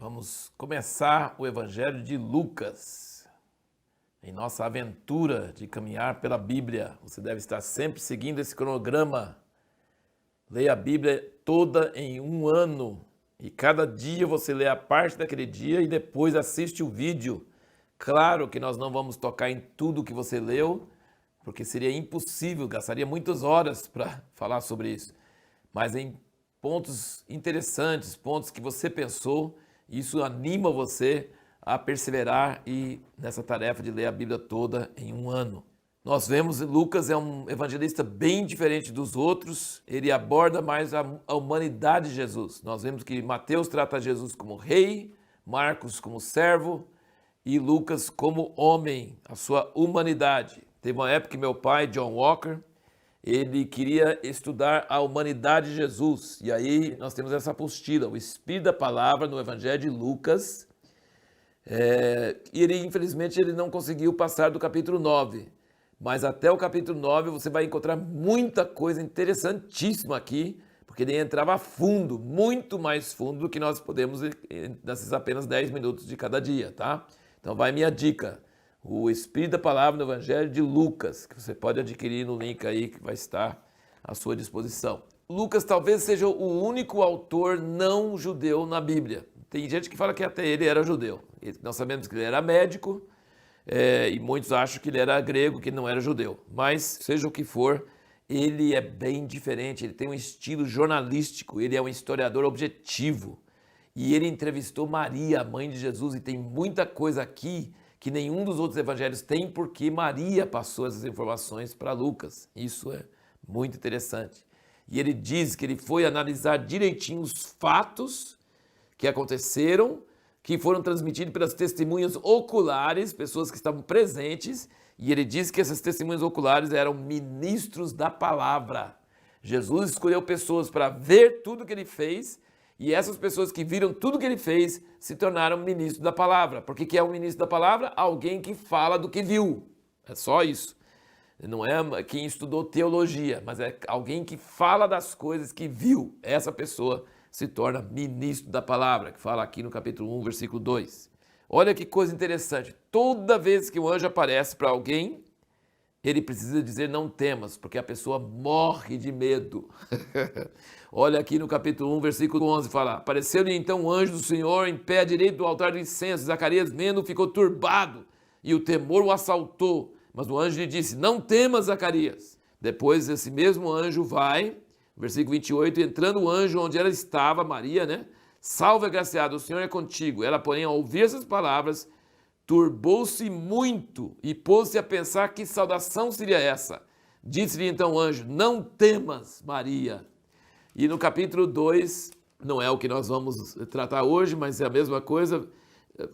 Vamos começar o Evangelho de Lucas. Em nossa aventura de caminhar pela Bíblia, você deve estar sempre seguindo esse cronograma. Leia a Bíblia toda em um ano. E cada dia você lê a parte daquele dia e depois assiste o vídeo. Claro que nós não vamos tocar em tudo que você leu, porque seria impossível, gastaria muitas horas para falar sobre isso. Mas em pontos interessantes, pontos que você pensou, isso anima você a perseverar e nessa tarefa de ler a Bíblia toda em um ano. Nós vemos que Lucas é um evangelista bem diferente dos outros, ele aborda mais a humanidade de Jesus. Nós vemos que Mateus trata Jesus como rei, Marcos como servo e Lucas como homem, a sua humanidade. Teve uma época que meu pai, John Walker, ele queria estudar a humanidade de Jesus. E aí nós temos essa apostila, o Espírito da Palavra no Evangelho de Lucas. E infelizmente, ele não conseguiu passar do capítulo 9. Mas até o capítulo 9 você vai encontrar muita coisa interessantíssima aqui, porque ele entrava a fundo, muito mais fundo do que nós podemos nesses apenas 10 minutos de cada dia, tá? Então vai minha dica. O Espírito da Palavra no Evangelho de Lucas, que você pode adquirir no link aí que vai estar à sua disposição. Lucas talvez seja o único autor não judeu na Bíblia. Tem gente que fala que até ele era judeu. Nós sabemos que ele era médico, e muitos acham que ele era grego, que não era judeu. Mas, seja o que for, ele é bem diferente, ele tem um estilo jornalístico, ele é um historiador objetivo. E ele entrevistou Maria, a mãe de Jesus, e tem muita coisa aqui que nenhum dos outros evangelhos tem, porque Maria passou essas informações para Lucas. Isso é muito interessante. E ele diz que ele foi analisar direitinho os fatos que aconteceram, que foram transmitidos pelas testemunhas oculares, pessoas que estavam presentes, e ele diz que essas testemunhas oculares eram ministros da palavra. Jesus escolheu pessoas para ver tudo que ele fez, e essas pessoas que viram tudo que ele fez se tornaram ministros da palavra. Porque que é um ministro da palavra? Alguém que fala do que viu. É só isso. Não é quem estudou teologia, mas é alguém que fala das coisas que viu. Essa pessoa se torna ministro da palavra, que fala aqui no capítulo 1, versículo 2. Olha que coisa interessante. Toda vez que o anjo aparece para alguém, ele precisa dizer não temas, porque a pessoa morre de medo. Olha aqui no capítulo 1, versículo 11, fala: apareceu-lhe então o anjo do Senhor em pé à direita do altar do incenso. Zacarias, vendo, ficou turbado e o temor o assaltou. Mas o anjo lhe disse: não temas, Zacarias. Depois esse mesmo anjo vai, versículo 28, entrando o anjo onde ela estava, Maria, né? Salve, agraciada, o Senhor é contigo. Ela, porém, ao ouvir essas palavras, turbou-se muito e pôs-se a pensar que saudação seria essa. Disse-lhe então o anjo: não temas, Maria. E no capítulo 2, não é o que nós vamos tratar hoje, mas é a mesma coisa,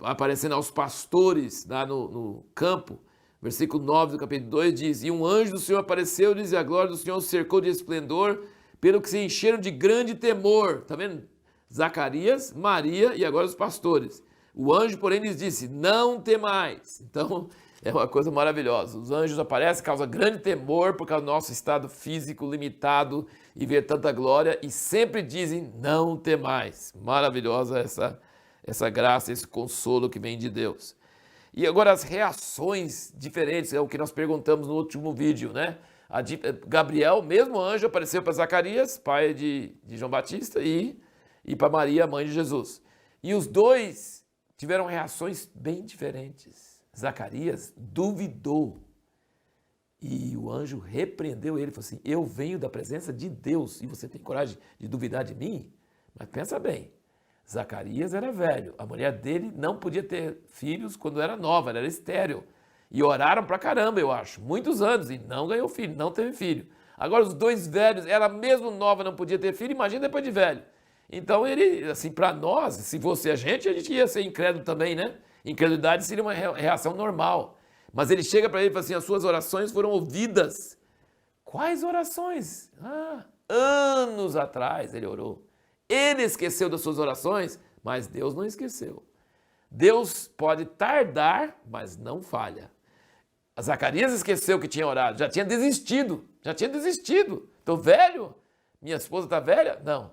aparecendo aos pastores lá no campo. Versículo 9 do capítulo 2 diz: e um anjo do Senhor apareceu-lhes e a glória do Senhor os cercou de esplendor, pelo que se encheram de grande temor. Está vendo? Zacarias, Maria e agora os pastores. O anjo, porém, lhes disse: não temais. Então, é uma coisa maravilhosa. Os anjos aparecem, causa grande temor por causa do nosso estado físico limitado e ver tanta glória, e sempre dizem: não temais. Maravilhosa essa graça, esse consolo que vem de Deus. E agora as reações diferentes, é o que nós perguntamos no último vídeo, né? Gabriel, mesmo anjo, apareceu para Zacarias, pai de João Batista, e para Maria, mãe de Jesus. E os dois tiveram reações bem diferentes. Zacarias duvidou e o anjo repreendeu ele, falou assim: eu venho da presença de Deus e você tem coragem de duvidar de mim? Mas pensa bem, Zacarias era velho, a mulher dele não podia ter filhos quando era nova, ela era estéril. E oraram pra caramba, eu acho, muitos anos, e não ganhou filho, não teve filho. Agora os dois velhos, ela mesmo nova não podia ter filho, imagina depois de velho. Então ele, assim, para nós, se fosse a gente ia ser incrédulo também, né? Incredulidade seria uma reação normal. Mas ele chega para ele e fala assim: as suas orações foram ouvidas. Quais orações? Anos atrás ele orou. Ele esqueceu das suas orações, mas Deus não esqueceu. Deus pode tardar, mas não falha. Zacarias esqueceu que tinha orado, já tinha desistido. Estou velho? Minha esposa está velha? Não.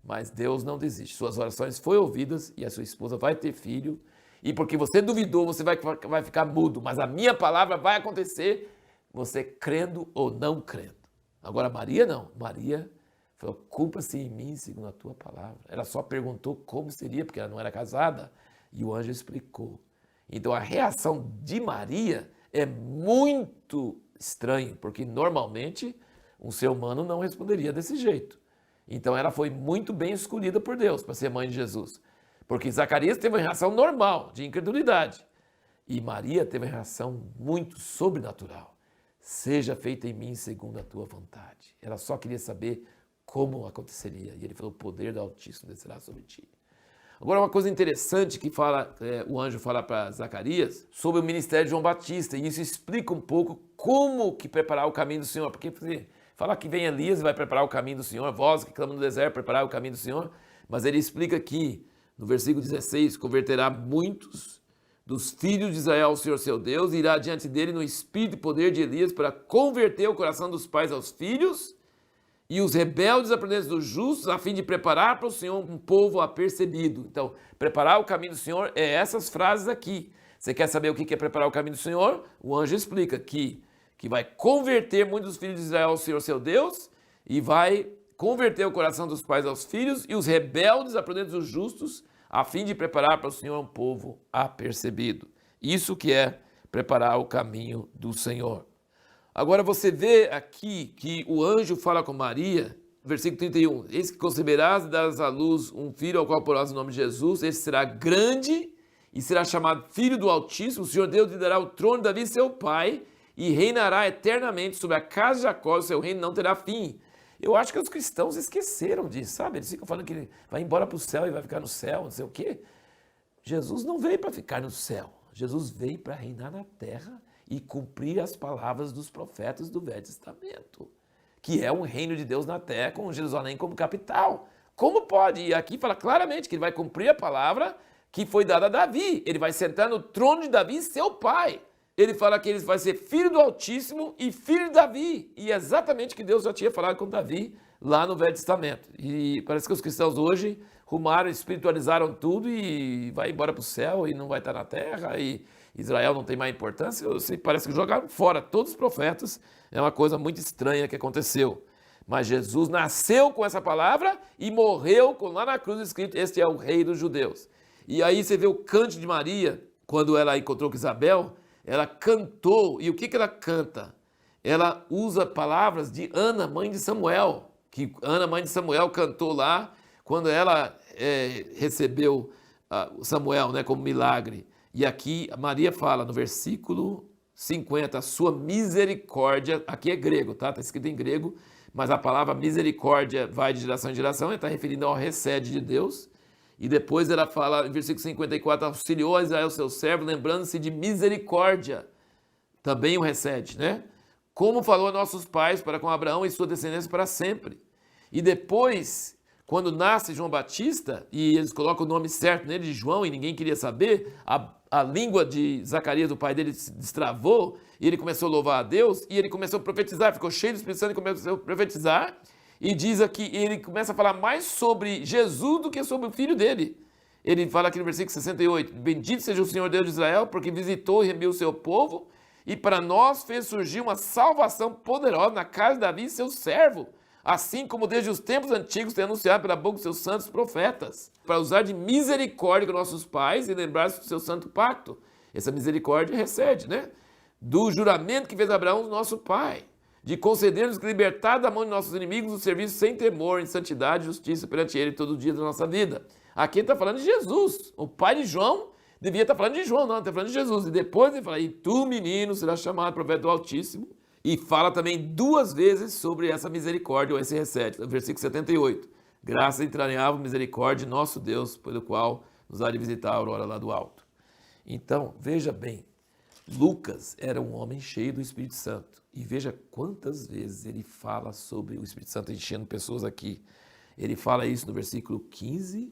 Mas Deus não desiste. Suas orações foram ouvidas e a sua esposa vai ter filho. E porque você duvidou, você vai ficar mudo. Mas a minha palavra vai acontecer, você crendo ou não crendo. Agora Maria não. Maria falou, cumpra-se em mim segundo a tua palavra. Ela só perguntou como seria, porque ela não era casada. E o anjo explicou. Então a reação de Maria é muito estranha, porque normalmente um ser humano não responderia desse jeito. Então ela foi muito bem escolhida por Deus para ser mãe de Jesus. Porque Zacarias teve uma reação normal, de incredulidade. E Maria teve uma reação muito sobrenatural. Seja feita em mim segundo a tua vontade. Ela só queria saber como aconteceria. E ele falou, o poder do Altíssimo descerá sobre ti. Agora uma coisa interessante que o anjo fala para Zacarias sobre o ministério de João Batista. E isso explica um pouco como que preparar o caminho do Senhor. Porque fala que vem Elias e vai preparar o caminho do Senhor. Voz que clama no deserto, preparar o caminho do Senhor. Mas ele explica aqui, no versículo 16, converterá muitos dos filhos de Israel ao Senhor seu Deus, e irá diante dele no espírito e poder de Elias para converter o coração dos pais aos filhos e os rebeldes à prudência dos justos, a fim de preparar para o Senhor um povo apercebido. Então, preparar o caminho do Senhor é essas frases aqui. Você quer saber o que é preparar o caminho do Senhor? O anjo explica que vai converter muitos dos filhos de Israel ao Senhor seu Deus e vai converter o coração dos pais aos filhos e os rebeldes à prudência dos justos, a fim de preparar para o Senhor um povo apercebido. Isso que é preparar o caminho do Senhor. Agora você vê aqui que o anjo fala com Maria, versículo 31, eis que conceberás e darás à luz um filho ao qual porás o nome de Jesus, esse será grande e será chamado Filho do Altíssimo, o Senhor Deus lhe dará o trono de Davi seu pai e reinará eternamente sobre a casa de Jacó, o seu reino não terá fim. Eu acho que os cristãos esqueceram disso, sabe? Eles ficam falando que ele vai embora para o céu e vai ficar no céu, não sei o quê. Jesus não veio para ficar no céu. Jesus veio para reinar na terra e cumprir as palavras dos profetas do Velho Testamento, que é um reino de Deus na terra com Jerusalém como capital. Como pode? E aqui fala claramente que ele vai cumprir a palavra que foi dada a Davi. Ele vai sentar no trono de Davi, seu pai. Ele fala que ele vai ser filho do Altíssimo e filho de Davi. E é exatamente o que Deus já tinha falado com Davi lá no Velho Testamento. E parece que os cristãos hoje rumaram, espiritualizaram tudo e vai embora para o céu e não vai estar na terra. E Israel não tem mais importância. Parece que jogaram fora todos os profetas. É uma coisa muito estranha que aconteceu. Mas Jesus nasceu com essa palavra e morreu com lá na cruz escrito, este é o rei dos judeus. E aí você vê o canto de Maria, quando ela encontrou com Isabel, ela cantou, e o que ela canta? Ela usa palavras de Ana, mãe de Samuel, que Ana, mãe de Samuel, cantou lá, quando ela recebeu Samuel, né, como milagre. E aqui Maria fala no versículo 50, a sua misericórdia, aqui é grego, tá? Está escrito em grego, mas a palavra misericórdia vai de geração em geração, está referindo ao recede de Deus. E depois ela fala, em versículo 54, auxiliou a Israel, seu servo, lembrando-se de misericórdia. Também o recede, né? Como falou a nossos pais, para com Abraão e sua descendência para sempre. E depois, quando nasce João Batista, e eles colocam o nome certo nele de João, e ninguém queria saber, a língua de Zacarias, do pai dele, se destravou, e ele começou a louvar a Deus, e ele começou a profetizar, ficou cheio do Espírito Santo e começou a profetizar. E diz aqui, ele começa a falar mais sobre Jesus do que sobre o filho dele. Ele fala aqui no versículo 68, bendito seja o Senhor Deus de Israel, porque visitou e remiu o seu povo, e para nós fez surgir uma salvação poderosa na casa de Davi, seu servo, assim como desde os tempos antigos tem anunciado pela boca dos seus santos profetas, para usar de misericórdia com nossos pais e lembrar-se do seu santo pacto. Essa misericórdia recede, né? Do juramento que fez Abraão, nosso pai, de conceder-nos libertar da mão de nossos inimigos o serviço sem temor, em santidade e justiça perante ele todo dia da nossa vida. Aqui ele está falando de Jesus. O pai de João devia estar falando de João, não, está falando de Jesus. E depois ele fala, e tu, menino, serás chamado profeta do Altíssimo. E fala também duas vezes sobre essa misericórdia, ou esse recede. No versículo 78. Graça entranhável, misericórdia, nosso Deus, pelo qual nos há de visitar a aurora lá do alto. Então, veja bem, Lucas era um homem cheio do Espírito Santo. E veja quantas vezes ele fala sobre o Espírito Santo enchendo pessoas aqui. Ele fala isso no versículo 15.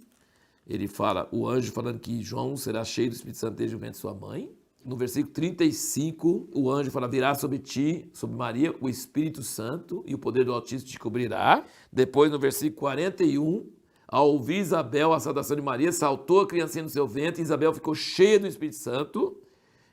Ele fala, o anjo falando que João será cheio do Espírito Santo desde o ventre de sua mãe. No versículo 35, o anjo fala, virá sobre ti, sobre Maria, o Espírito Santo e o poder do Altíssimo te cobrirá. Depois, no versículo 41, Ao ouvir Isabel a saudação de Maria, saltou a criancinha no seu ventre, e Isabel ficou cheia do Espírito Santo.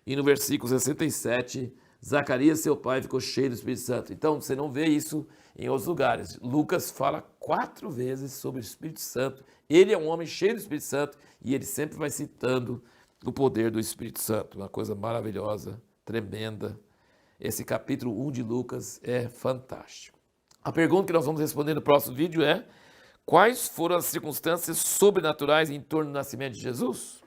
E no versículo 67, Zacarias, seu pai, ficou cheio do Espírito Santo. Então, você não vê isso em outros lugares. Lucas fala 4 vezes sobre o Espírito Santo. Ele é um homem cheio do Espírito Santo e ele sempre vai citando o poder do Espírito Santo. Uma coisa maravilhosa, tremenda. Esse capítulo 1 de Lucas é fantástico. A pergunta que nós vamos responder no próximo vídeo é: quais foram as circunstâncias sobrenaturais em torno do nascimento de Jesus?